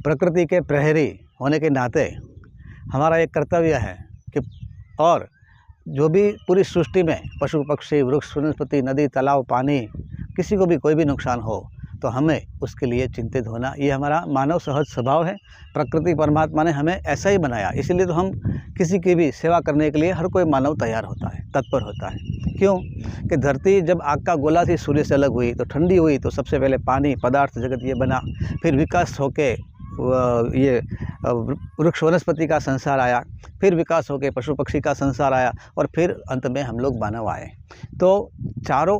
प्रकृति के प्रहरी होने के नाते हमारा एक कर्तव्य है कि और जो भी पूरी सृष्टि में पशु पक्षी वृक्ष वनस्पति नदी तालाब पानी किसी को भी कोई भी नुकसान हो तो हमें उसके लिए चिंतित होना, ये हमारा मानव सहज स्वभाव है। प्रकृति परमात्मा ने हमें ऐसा ही बनाया, इसीलिए तो हम किसी की भी सेवा करने के लिए हर कोई मानव तैयार होता है, तत्पर होता है। क्यों कि धरती जब आग का गोला थी, सूर्य से अलग हुई तो ठंडी हुई, तो सबसे पहले पानी पदार्थ जगत ये बना, फिर विकास होके ये वृक्ष वनस्पति का संसार आया, फिर विकास होकर पशु पक्षी का संसार आया और फिर अंत में हम लोग मानव आए। तो चारों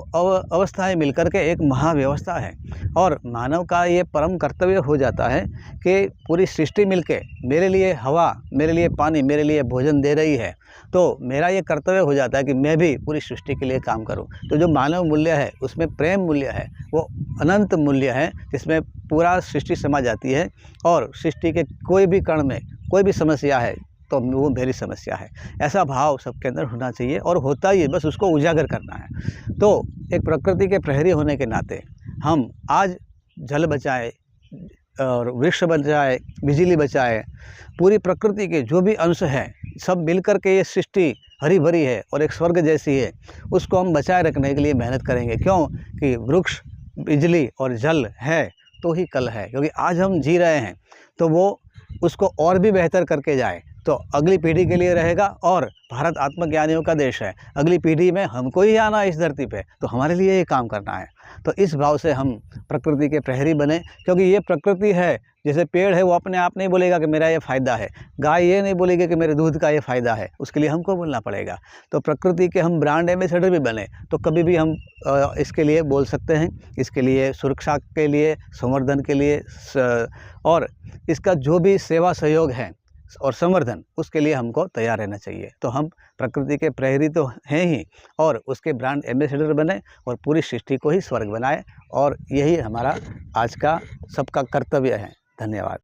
अवस्थाएं मिलकर के एक महाव्यवस्था है और मानव का ये परम कर्तव्य हो जाता है कि पूरी सृष्टि मिलके मेरे लिए हवा, मेरे लिए पानी, मेरे लिए भोजन दे रही है, तो मेरा ये कर्तव्य हो जाता है कि मैं भी पूरी सृष्टि के लिए काम करूं। तो जो मानव मूल्य है उसमें प्रेम मूल्य है, वो अनंत मूल्य है जिसमें पूरा सृष्टि समा जाती है और सृष्टि के कोई भी कण में कोई भी समस्या है तो वो मेरी समस्या है, ऐसा भाव सबके अंदर होना चाहिए और होता ही है, बस उसको उजागर करना है। तो एक प्रकृति के प्रहरी होने के नाते हम आज जल बचाए और वृक्ष बचाए, बिजली बचाए, पूरी प्रकृति के जो भी अंश हैं सब मिलकर के ये सृष्टि हरी भरी है और एक स्वर्ग जैसी है, उसको हम बचाए रखने के लिए मेहनत करेंगे। क्यों कि वृक्ष बिजली और जल है तो ही कल है, क्योंकि आज हम जी रहे हैं तो वो उसको और भी बेहतर करके जाए तो अगली पीढ़ी के लिए रहेगा। और भारत आत्मज्ञानियों का देश है, अगली पीढ़ी में हमको ही आना है इस धरती पे, तो हमारे लिए ये काम करना है। तो इस भाव से हम प्रकृति के प्रहरी बने, क्योंकि ये प्रकृति है, जैसे पेड़ है वो अपने आप नहीं बोलेगा कि मेरा ये फ़ायदा है, गाय ये नहीं बोलेगी कि मेरे दूध का ये फ़ायदा है, उसके लिए हमको बोलना पड़ेगा। तो प्रकृति के हम ब्रांड एम्बेसडर भी बने तो कभी भी हम इसके लिए बोल सकते हैं, इसके लिए सुरक्षा के लिए, संवर्धन के लिए और इसका जो भी सेवा सहयोग है और संवर्धन, उसके लिए हमको तैयार रहना चाहिए। तो हम प्रकृति के प्रहरी तो हैं ही और उसके ब्रांड एम्बेसडर बने और पूरी सृष्टि को ही स्वर्ग बनाए, और यही हमारा आज का सबका कर्तव्य है। धन्यवाद।